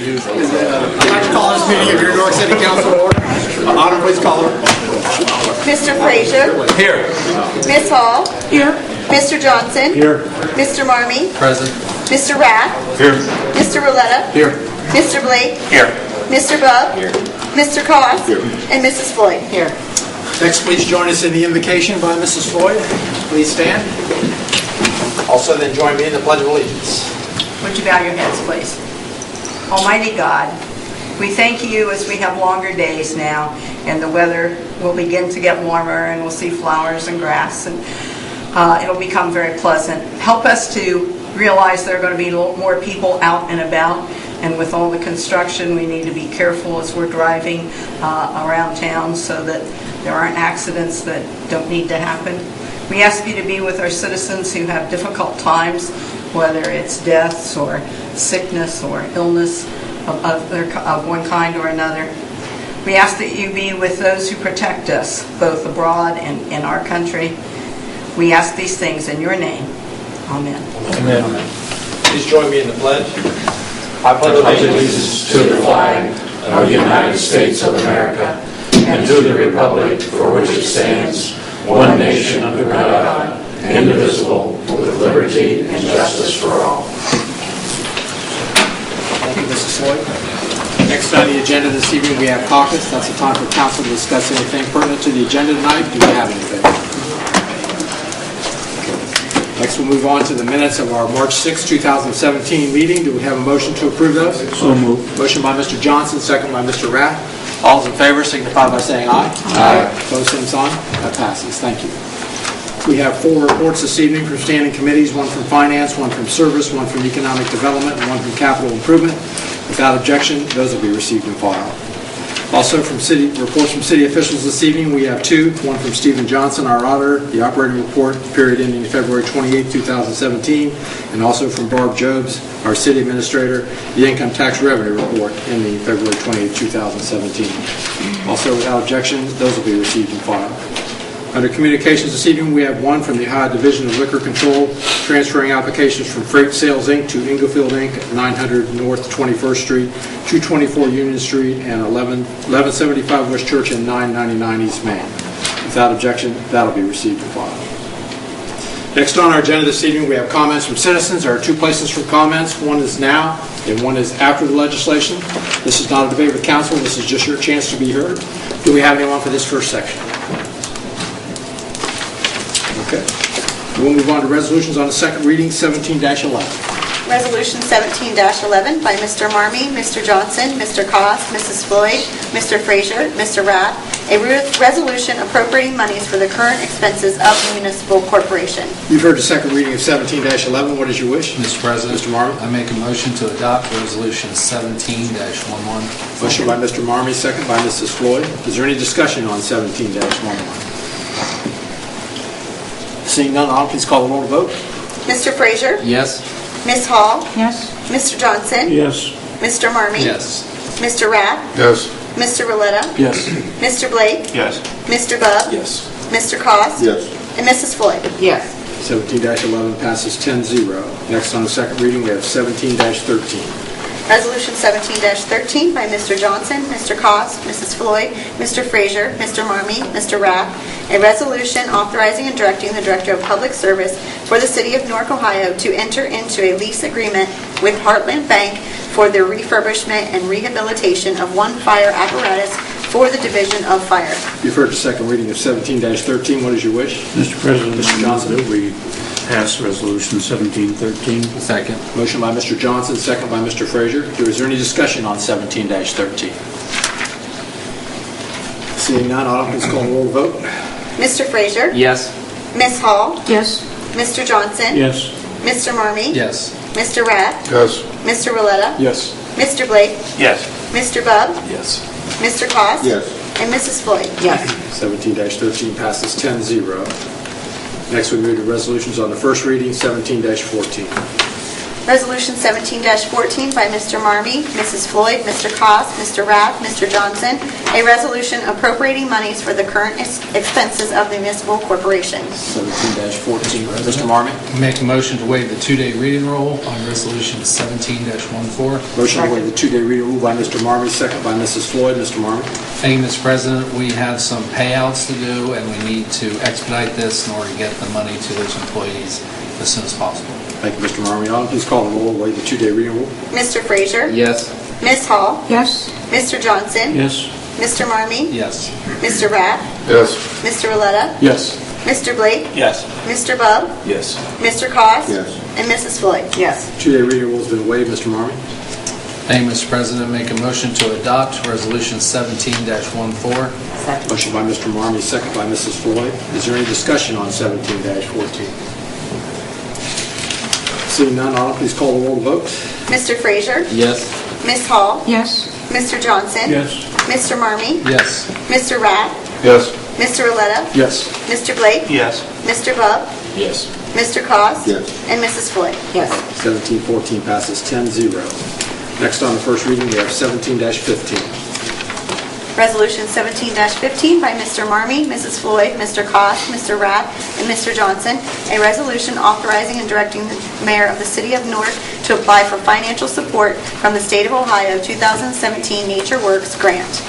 I'd like to call this meeting of your Newark City Council to order. Autumn, please call her. Mr. Frazier. Here. Ms. Hall. Here. Mr. Johnson. Here. Mr. Marmee. Present. Mr. Rath. Here. Mr. Roletta. Here. Mr. Blake. Here. Mr. Bubb. Here. Mr. Koss. Here. And Mrs. Floyd. Here. Next, please join us in the invocation by Mrs. Floyd. Please stand. Also, then join me in the Pledge of Allegiance. Would you bow your heads, please? Almighty God, we thank you as we have longer days now, and the weather will begin to get warmer, and we'll see flowers and grass, and it'll become very pleasant. Help us to realize there are going to be a little more people out and about, and with all the construction, we need to be careful as we're driving around town so that there aren't accidents that don't need to happen. We ask you to be with our citizens who have difficult times, whether it's deaths or sickness or illness of one kind or another. We ask that you be with those who protect us, both abroad and in our country. We ask these things in your name. Amen. Amen. Please join me in the pledge. I pledge allegiance to the flag of the United States of America and to the republic for which it stands, one nation under God, indivisible, with liberty and justice for all. Thank you, Mrs. Floyd. Next on the agenda this evening, we have caucus. That's the time for council to discuss anything pertinent to the agenda tonight. Do we have anything? Next, we'll move on to the minutes of our March 6, 2017 meeting. Do we have a motion to approve those? So moved. Motion by Mr. Johnson, second by Mr. Rath. All those in favor signify by saying aye. Aye. Opposed, same sign. That passes. Thank you. We have 4 reports this evening from standing committees, one from Finance, one from Service, one from Economic Development, and one from Capital Improvement. Without objection, those will be received and filed. Also, from reports from city officials this evening, we have 2. One from Stephen Johnson, our auditor, the operating report, period ending February 28, 2017, and also from Barb Jobs, our city administrator, the income tax revenue report ending February 28, 2017. Also, without objection, those will be received and filed. Under communications this evening, we have 1 from the Ohio Division of Liquor Control, transferring applications from Freight Sales Inc. to Ingofield Inc. at 900 North 21st Street, 224 Union Street, and 1175 West Church and 999 East Main. Without objection, that will be received and filed. Next on our agenda this evening, we have comments from citizens. There are 2 places for comments. One is now, and one is after the legislation. This is not a debate with council. This is just your chance to be heard. Do we have anyone for this first section? Okay. We'll move on to resolutions on the second reading, 17-11. Resolution 17-11 by Mr. Marmee, Mr. Johnson, Mr. Koss, Mrs. Floyd, Mr. Frazier, Mr. Rath, a resolution appropriating monies for the current expenses of the municipal corporation. You've heard the second reading of 17-11. What is your wish? Mr. President, Mr. Marmee. I make a motion to adopt Resolution 17-11. Motion by Mr. Marmee, second by Mrs. Floyd. Is there any discussion on 17-11? Seeing none, I'll please call the roll to vote. Mr. Frazier? Yes. Ms. Hall? Yes. Mr. Johnson? Yes. Mr. Marmee? Yes. Mr. Rath? Yes. Mr. Roletta? Yes. Mr. Blake? Yes. Mr. Bubb? Yes. Mr. Koss? Yes. And Mrs. Floyd? Yes. 17-11 passes 10-0. Next on the second reading, we have 17-13. Resolution 17-13 by Mr. Johnson, Mr. Koss, Mrs. Floyd, Mr. Frazier, Mr. Marmee, Mr. Rath, a resolution authorizing and directing the Director of Public Service for the City of Newark, Ohio to enter into a lease agreement with Heartland Bank for the refurbishment and rehabilitation of 1 fire apparatus for the Division of Fire. You've heard the second reading of 17-13. What is your wish? Mr. President, Mr. Johnson. we pass Resolution 1713. Second. Motion by Mr. Johnson, second by Mr. Frazier. Is there any discussion on 17-13? Seeing none, I'll please call the roll vote. Mr. Frazier? Yes. Ms. Hall? Yes. Mr. Johnson? Yes. Mr. Marmee? Yes. Mr. Rath? Yes. Mr. Roletta? Yes. Mr. Blake? Yes. Mr. Bubb? Yes. Mr. Koss? Yes. And Mrs. Floyd? Yes. 17-13 passes 10-0. Next, we move to resolutions on the first reading, 17-14. Resolution 17-14 by Mr. Marmee, Mrs. Floyd, Mr. Koss, Mr. Rath, Mr. Johnson, a resolution appropriating monies for the current expenses of the municipal corporation. 17-14, Mr. Marmee. Make a motion to waive the 2-day reading rule on Resolution 17-14. Motion to waive the 2-day reading rule by Mr. Marmee, second by Mrs. Floyd. Mr. Marmee. Thank you, Mr. President. We have some payouts to do, and we need to expedite this in order to get the money to those employees as soon as possible. Thank you, Mr. Marmee. Autumn, please call the roll, waive the 2-day reading rule. Mr. Frazier? Yes. Ms. Hall? Yes. Mr. Johnson? Yes. Mr. Marmee? Yes. Mr. Rath? Yes. Mr. Roletta? Yes. Mr. Blake? Yes. Mr. Bub? Yes. Mr. Koss? Yes. And Mrs. Floyd? Yes. 2-day reading rule has been waived. Mr. Marmee. Thank you, Mr. President. Make a motion to adopt Resolution 17-14. Second. Motion by Mr. Marmee, second by Mrs. Floyd. Is there any discussion on 17-14? Seeing none, Autumn, please call the roll to vote. Mr. Frazier? Yes. Ms. Hall? Yes. Mr. Johnson? Yes. Mr. Marmee? Yes. Mr. Rath? Yes. Mr. Roletta? Yes. Mr. Blake? Yes. Mr. Bub? Yes. Mr. Koss? Yes. And Mrs. Floyd? Yes. 17-14 passes 10-0. Next on the first reading, we have 17-15. Resolution 17-15 by Mr. Marmee, Mrs. Floyd, Mr. Koss, Mr. Rath, and Mr. Johnson, a resolution authorizing and directing the mayor of the city of Newark to apply for financial support from the state of Ohio 2017 Nature Works grant.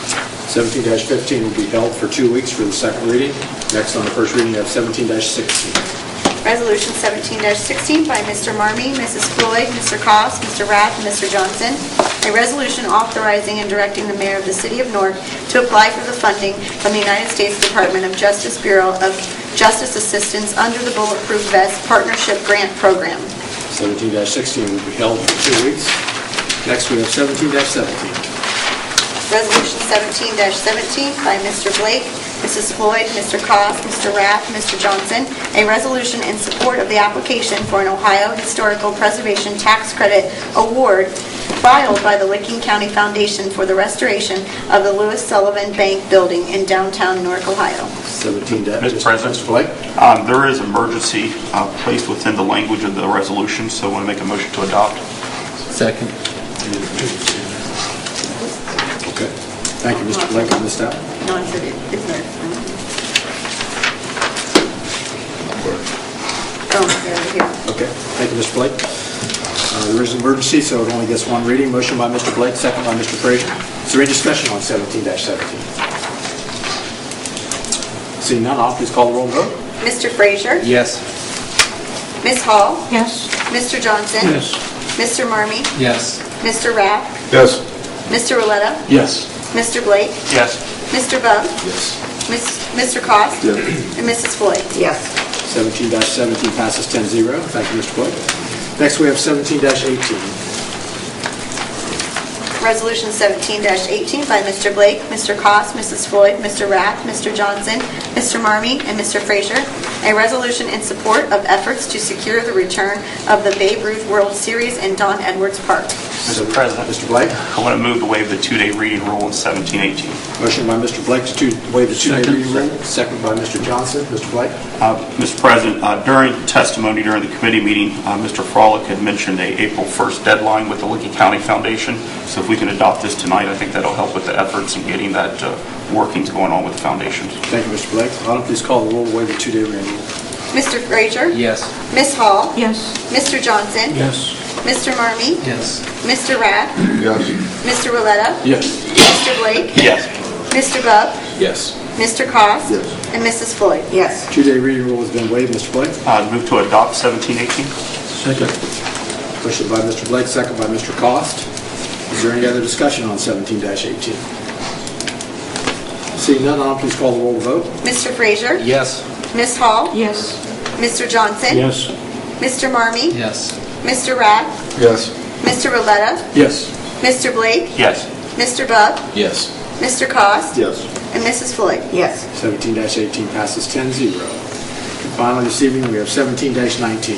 17-15 will be held for 2 weeks for the second reading. Next on the first reading, we have 17-16. Resolution 17-16 by Mr. Marmee, Mrs. Floyd, Mr. Koss, Mr. Rath, and Mr. Johnson, a resolution authorizing and directing the mayor of the city of Newark to apply for the funding from the United States Department of Justice Bureau of Justice Assistance under the Bulletproof Vest Partnership Grant Program. 17-16 will be held for 2 weeks. Next, we have 17-17. Resolution 17-17 by Mr. Blake, Mrs. Floyd, Mr. Koss, Mr. Rath, Mr. Johnson, a resolution in support of the application for an Ohio Historical Preservation Tax Credit Award filed by the Licking County Foundation for the restoration of the Lewis Sullivan Bank Building in downtown Newark, Ohio. 17. Mr. President. Mr. Blake. There is emergency placed within the language of the resolution, so I want to make a motion to adopt. Second. Okay. Thank you, Mr. Blake, on this step. No, I said it's there. Oh, yeah, right here. Okay. Thank you, Mr. Blake. There is an emergency, so it only gets one reading. Motion by Mr. Blake, second by Mr. Frazier. Is there any discussion on 17-17? Seeing none, I'll please call the roll and vote. Mr. Frazier? Yes. Ms. Hall? Yes. Mr. Johnson? Yes. Mr. Marmee? Yes. Mr. Rath? Yes. Mr. Roletta? Yes. Mr. Blake? Yes. Mr. Bub? Yes. Mr. Koss? Yes. And Mrs. Floyd? Yes. 17-17 passes 10-0. Thank you, Mr. Blake. Next, we have 17-18. Resolution 17-18 by Mr. Blake, Mr. Koss, Mrs. Floyd, Mr. Rath, Mr. Johnson, Mr. Marmee, and Mr. Frazier, a resolution in support of efforts to secure the return of the Babe Ruth World Series in Don Edwards Park. Mr. President. Mr. Blake. I want to move to waive the 2-day reading rule in 17-18. Motion by Mr. Blake to waive the 2-day reading rule. Second by Mr. Johnson. Mr. Blake. Mr. President, during testimony during the committee meeting, Mr. Frolick had mentioned a April 1st deadline with the Licking County Foundation. So if we can adopt this tonight, I think that'll help with the efforts in getting that workings going on with the foundation. Thank you, Mr. Blake. Autumn, please call the roll to waive the 2-day reading rule. Mr. Frazier? Yes. Ms. Hall? Yes. Mr. Johnson? Yes. Mr. Marmee? Yes. Mr. Rath? Yes. Mr. Roletta? Yes. Mr. Blake? Yes. Mr. Bub? Yes. Mr. Koss? Yes. And Mrs. Floyd? Yes. 2-day reading rule has been waived. Mr. Blake. Move to adopt 17-18. Second. Motion by Mr. Blake, second by Mr. Cost. Is there any other discussion on 17-18? Seeing none, Autumn, please call the roll to vote. Mr. Frazier? Yes. Ms. Hall? Yes. Mr. Johnson? Yes. Mr. Marmee? Yes. Mr. Rath? Yes. Mr. Roletta? Yes. Mr. Blake? Yes. Mr. Bub? Yes. Mr. Koss? Yes. And Mrs. Floyd? Yes. 17-18 passes 10-0. And finally, this evening, we have 17-19.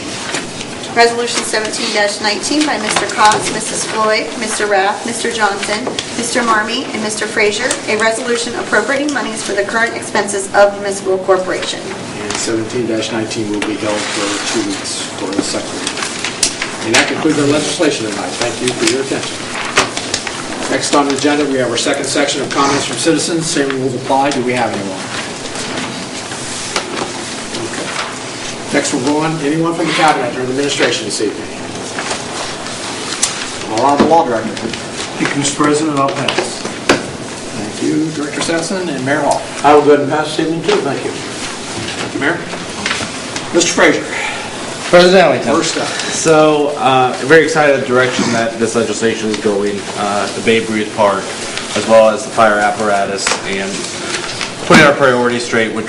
Resolution 17-19 by Mr. Koss, Mrs. Floyd, Mr. Rath, Mr. Johnson, Mr. Marmee, and Mr. Frazier, a resolution appropriating monies for the current expenses of the municipal corporation. And 17-19 will be held for 2 weeks for the second reading. And that concludes our legislation tonight. Thank you for your attention. Next on the agenda, we have our second section of comments from citizens. Same rules apply. Do we have anyone? Okay. Next, we'll go on. Anyone from the Cabinet or the administration this evening? Honorable Law Director. Thank you, Mr. President. I'll pass. Thank you, Director Sassen and Mayor Hall. I will go ahead and pass this evening, too. Thank you. Thank you, Mayor. Mr. Frazier. President Ellington. First up. So, very excited the direction that this legislation is going, the Babe Ruth Park, as well as the fire apparatus, and putting our priorities straight, which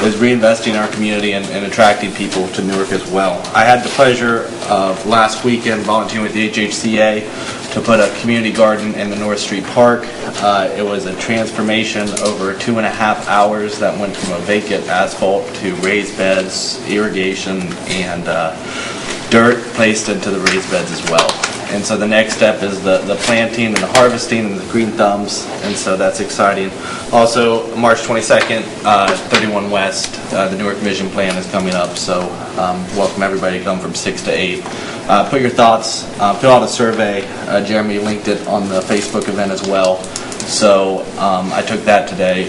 is reinvesting our community and attracting people to Newark as well. I had the pleasure of last weekend volunteering with the HHCA to put a community garden in the North Street Park. It was a transformation over 2.5 hours that went from a vacant asphalt to raised beds, irrigation, and dirt placed into the raised beds as well. And so the next step is the planting and the harvesting and the green thumbs, and so that's exciting. Also, March 22nd, 31 West, the Newark Vision Plan is coming up, so welcome everybody to come from 6 to 8. Put your thoughts, fill out a survey. Jeremy linked it on the Facebook event as well. So I took that today.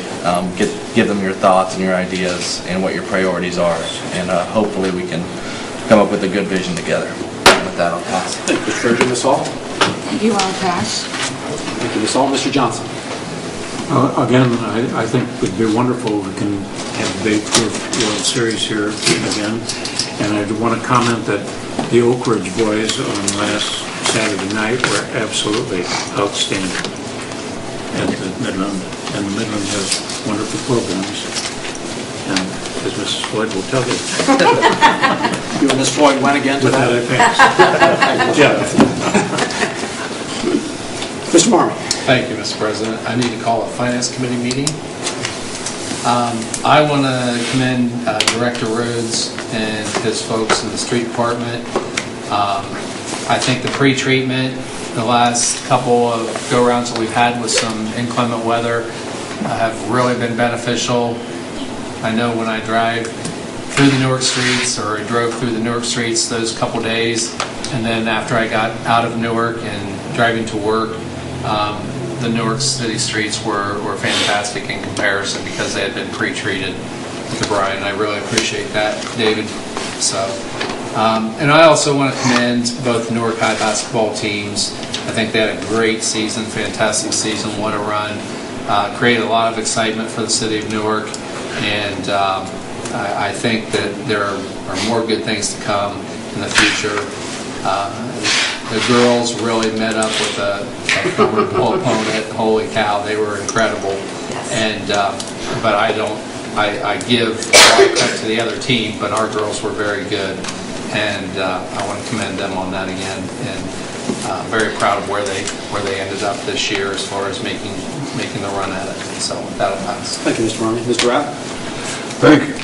Give them your thoughts and your ideas and what your priorities are, and hopefully we can come up with a good vision together. With that, I'll pass. Thank you, Mr. Frazier. Ms. Hall. Thank you. I'll pass. Thank you, Ms. Hall. Mr. Johnson. Again, I think it would be wonderful if we can have the Babe Ruth World Series here again. And I want to comment that the Oak Ridge boys on last Saturday night were absolutely outstanding at the Midland. And the Midland has wonderful programs. And as Mrs. Floyd will tell you. You and Ms. Floyd went again With tonight? that I pass. Yeah. Mr. Marmon. Thank you, Mr. President. I need to call a Finance Committee meeting. I want to commend Director Rhodes and his folks in the street department. I think the pre-treatment, the last couple of go-rounds that we've had with some inclement weather have really been beneficial. I know when I drive through the Newark streets, or I drove through the Newark streets those couple days, and then after I got out of Newark and driving to work, the Newark City streets were fantastic in comparison because they had been pre-treated with the brine. I really appreciate that, David. So, and I also want to commend both Newark High basketball teams. I think they had a great season, fantastic season. What a run. Created a lot of excitement for the city of Newark, and I think that there are more good things to come in the future. The girls really met up with a formidable opponent. Holy cow, they were incredible. Yes. And but I give a lot of credit to the other team, but our girls were very good, and I want to commend them on that again. And very proud of where they ended up this year as far as making the run at it. So that'll pass. Thank you, Mr. Marmon. Mr. Rapp. Thank you.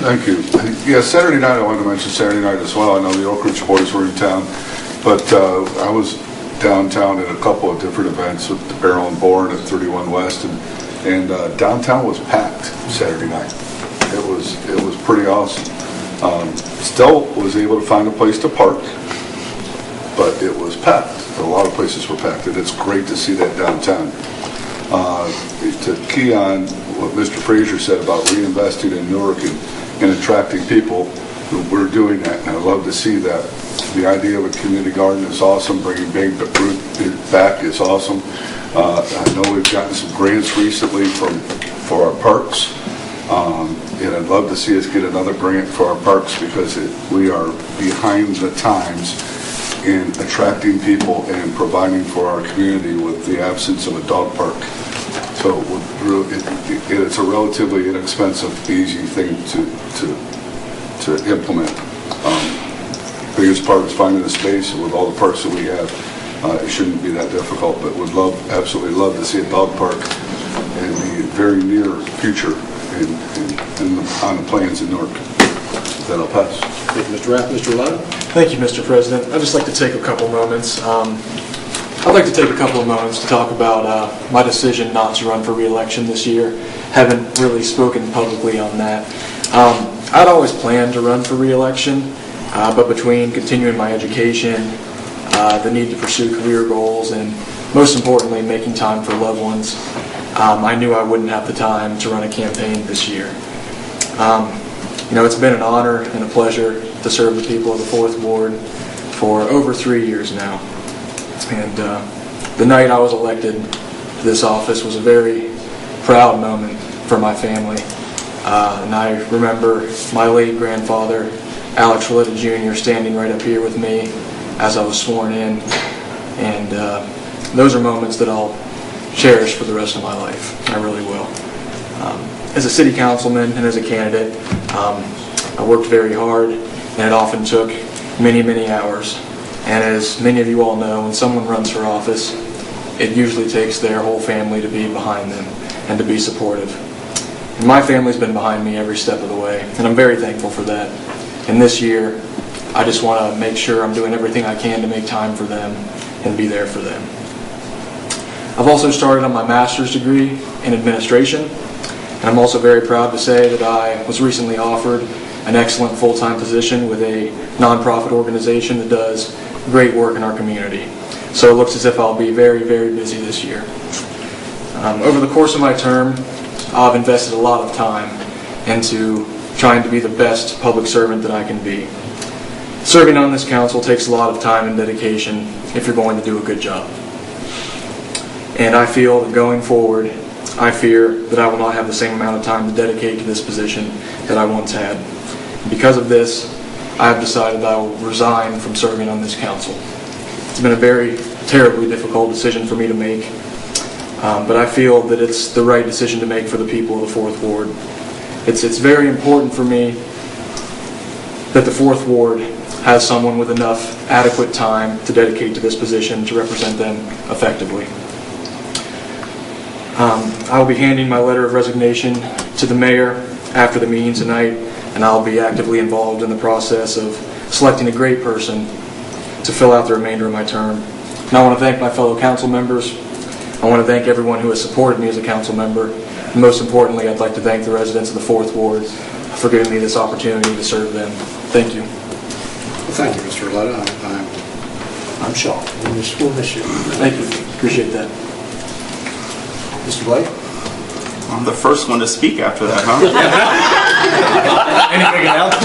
Thank you. Yeah, Saturday night, I wanted to mention Saturday night as well. I know the Oak Ridge boys were in town, but I was downtown at a couple of different events with the Barrel and Bourne at 31 West, and downtown was packed Saturday night. It was pretty awesome. Still was able to find a place to park, but it was packed. A lot of places were packed, and it's great to see that downtown. To key on what Mr. Frazier said about reinvesting in Newark and attracting people, we're doing that, and I love to see that. The idea of a community garden is awesome. Bringing Babe Ruth back is awesome. I know we've gotten some grants recently for our parks, and I'd love to see us get another grant for our parks because we are behind the times in attracting people and providing for our community with the absence of a dog park. So it's a relatively inexpensive, easy thing to implement. Biggest part is finding the space, and with all the parks that we have, it shouldn't be that difficult. But would absolutely love to see a dog park in the very near future on the plans in Newark. Then I'll pass. Thank you, Mr. Rapp. Mr. Lowe. Thank you, Mr. President. I'd just like to take a couple moments. I'd like to take a couple of moments to talk about my decision not to run for re-election this year. Haven't really spoken publicly on that. I'd always planned to run for re-election, But between continuing my education, the need to pursue career goals, and most importantly, making time for loved ones, I knew I wouldn't have the time to run a campaign this year. It's been an honor and a pleasure to serve the people of the 4th Ward for over 3 years now. And the night I was elected to this office was a very proud moment for my family. And I remember my late grandfather, Alex Roletta Jr., standing right up here with me as I was sworn in. And those are moments that I'll cherish for the rest of my life. I really will. As a city councilman and as a candidate, I worked very hard, and it often took many, many hours. And as many of you all know, when someone runs for office, it usually takes their whole family to be behind them and to be supportive. And my family's been behind me every step of the way, and I'm very thankful for that. And this year, I just want to make sure I'm doing everything I can to make time for them and be there for them. I've also started on my master's degree in administration, and I'm also very proud to say that I was recently offered an excellent full-time position with a nonprofit organization that does great work in our community. So it looks as if I'll be very, very busy this year. Over the course of my term, I've invested a lot of time into trying to be the best public servant that I can be. Serving on this council takes a lot of time and dedication if you're going to do a good job. And I feel that going forward, I fear that I will not have the same amount of time to dedicate to this position that I once had. Because of this, I have decided that I will resign from serving on this council. It's been a very terribly difficult decision for me to make, but I feel that it's the right decision to make for the people of the 4th Ward. It's very important for me that the 4th Ward has someone with enough adequate time to dedicate to this position to represent them effectively. I will be handing my letter of resignation to the mayor after the meeting tonight, and I'll be actively involved in the process of selecting a great person to fill out the remainder of my term. And I want to thank my fellow council members. I want to thank everyone who has supported me as a council member. And most importantly, I'd like to thank the residents of the 4th Ward for giving me this opportunity to serve them. Thank you. Well, thank you, Mr. Roletta. I'm shocked. We'll miss you. Thank you. Appreciate that. Mr. Blake? I'm the first one to speak after that, huh? Anything else?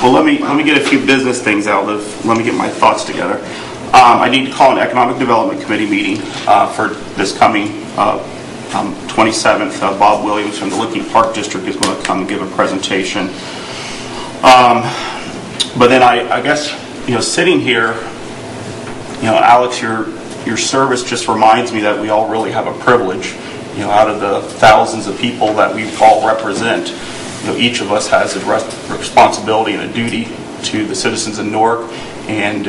Well, let me get a few business things out of. Let me get my thoughts together. I need to call an Economic Development Committee meeting for this coming 27th. Bob Williams from the Licking Park District is going to come and give a presentation. But then I guess, sitting here, Alex, your service just reminds me that we all really have a privilege. Out of the thousands of people that we all represent, each of us has a responsibility and a duty to the citizens in Newark. And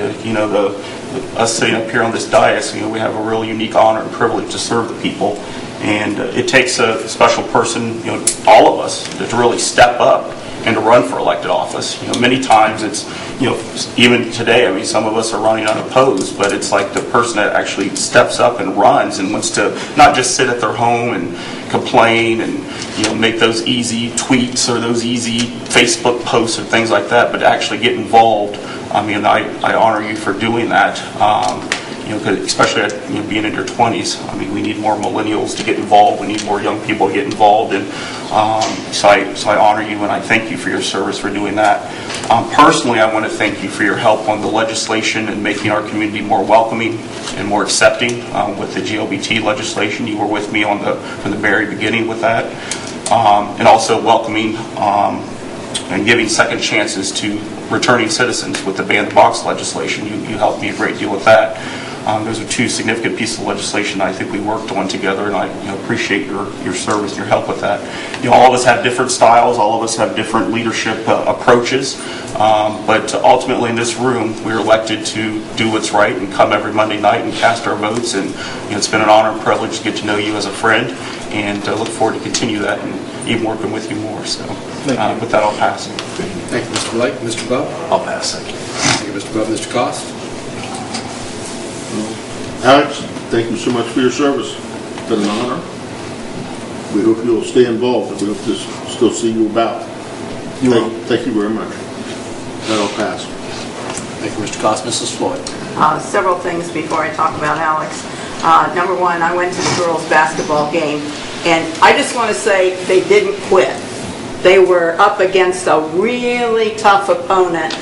us sitting up here on this dais, we have a really unique honor and privilege to serve the people. And it takes a special person, all of us, to really step up and to run for elected office. Many times it's, even today, some of us are running unopposed, but it's like the person that actually steps up and runs and wants to not just sit at their home and complain and, make those easy tweets or those easy Facebook posts or things like that, but actually get involved. I honor you for doing that. Especially at being in your 20s. We need more millennials to get involved. We need more young people to get involved. And so I honor you and I thank you for your service for doing that. Personally, I want to thank you for your help on the legislation and making our community more welcoming and more accepting with the GLBT legislation. You were with me from the very beginning with that. And also welcoming and giving second chances to returning citizens with the ban the box legislation. You helped me a great deal with that. Those are two significant pieces of legislation I think we worked on together, and I appreciate your service and your help with that. All of us have different styles, all of us have different leadership approaches, but ultimately in this room we're elected to do what's right and come every Monday night and cast our votes, and it's been an honor and privilege to get to know you as a friend, and look forward to continue that and even working with you more. So with that, I'll pass. Thank you, Mr. Blake. Mr. Bub? I'll pass. Thank you. Thank you, Mr. Bub. Mr. Cost? Alex, thank you so much for your service. It's been an honor. We hope you'll stay involved, and we hope to still see you about. Thank you very much. That'll pass. Thank you, Mr. Cost. Mrs. Floyd. Several things before I talk about Alex. Number one, I went to the girls' basketball game, and I just want to say they didn't quit. They were up against a really tough opponent.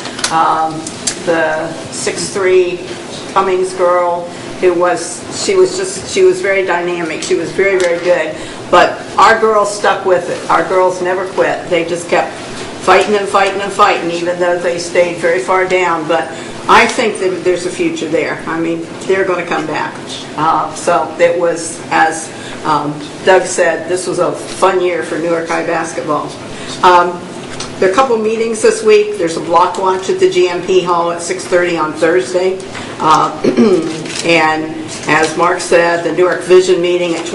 The 6'3" Cummings girl, she was very dynamic. She was very, very good. But our girls stuck with it. Our girls never quit. They just kept fighting and fighting and fighting, even though they stayed very far down. But I think that there's a future there. I mean, they're going to come back. So it was, as Doug said, this was a fun year for Newark High basketball. There are a couple meetings this week. There's a block watch at the GMP Hall at 6:30 on Thursday. And as Mark said, the Newark Vision meeting at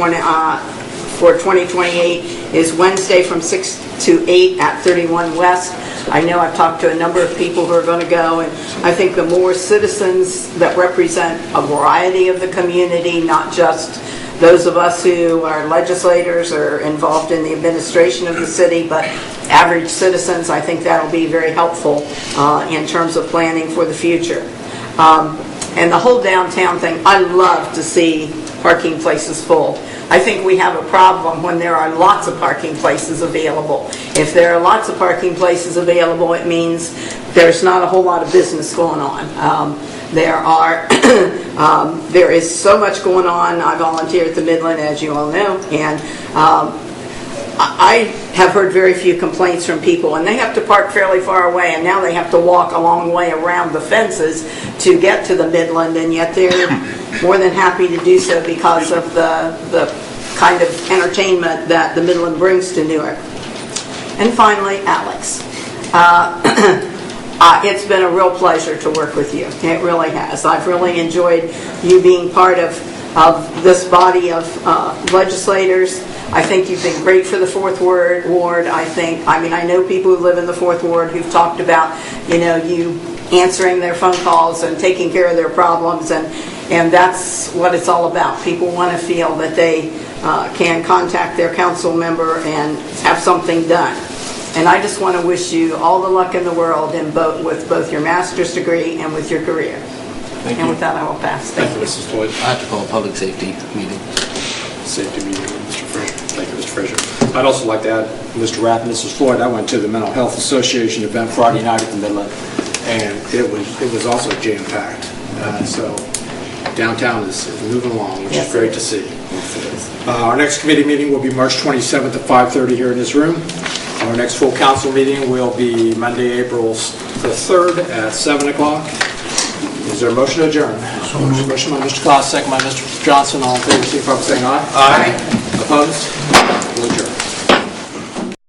for 2028 is Wednesday from 6 to 8 at 31 West. I know I've talked to a number of people who are going to go, and I think the more citizens that represent a variety of the community, not just those of us who are legislators or involved in the administration of the city, but average citizens, I think that'll be very helpful in terms of planning for the future. And the whole downtown thing, I love to see parking places full. I think we have a problem when there are lots of parking places available. If there are lots of parking places available, it means there's not a whole lot of business going on. There is so much going on. I volunteer at the Midland, as you all know, and I have heard very few complaints from people, and they have to park fairly far away, and now they have to walk a long way around the fences to get to the Midland, and yet they're more than happy to do so because of the kind of entertainment that the Midland brings to Newark. And finally, Alex. It's been a real pleasure to work with you. It really has. I've really enjoyed you being part of this body of legislators. I think you've been great for the Fourth Ward. I know people who live in the Fourth Ward who've talked about, you answering their phone calls and taking care of their problems, and that's what it's all about. People want to feel that they can contact their council member and have something done. And I just want to wish you all the luck in the world with both your master's degree and with your career. Thank you. And with that, I will pass. Thank you, Mrs. Floyd. I have to call a public safety meeting. Safety meeting with Mr. Frazier. Thank you, Mr. Frazier. I'd also like to add, Mr. Rapp and Mrs. Floyd, I went to the Mental Health Association event Friday night at the Midland, and it was also jam-packed. So downtown is moving along, which is great to see. Our next committee meeting will be March 27th at 5:30 here in this room. Our next full council meeting will be Monday, April the 3rd at 7 o'clock. Is there a motion to adjourn? Motion by Mr. Kloss, second by Mr. Johnson. All in favor, signify by saying aye. Aye. Opposed? We'll adjourn.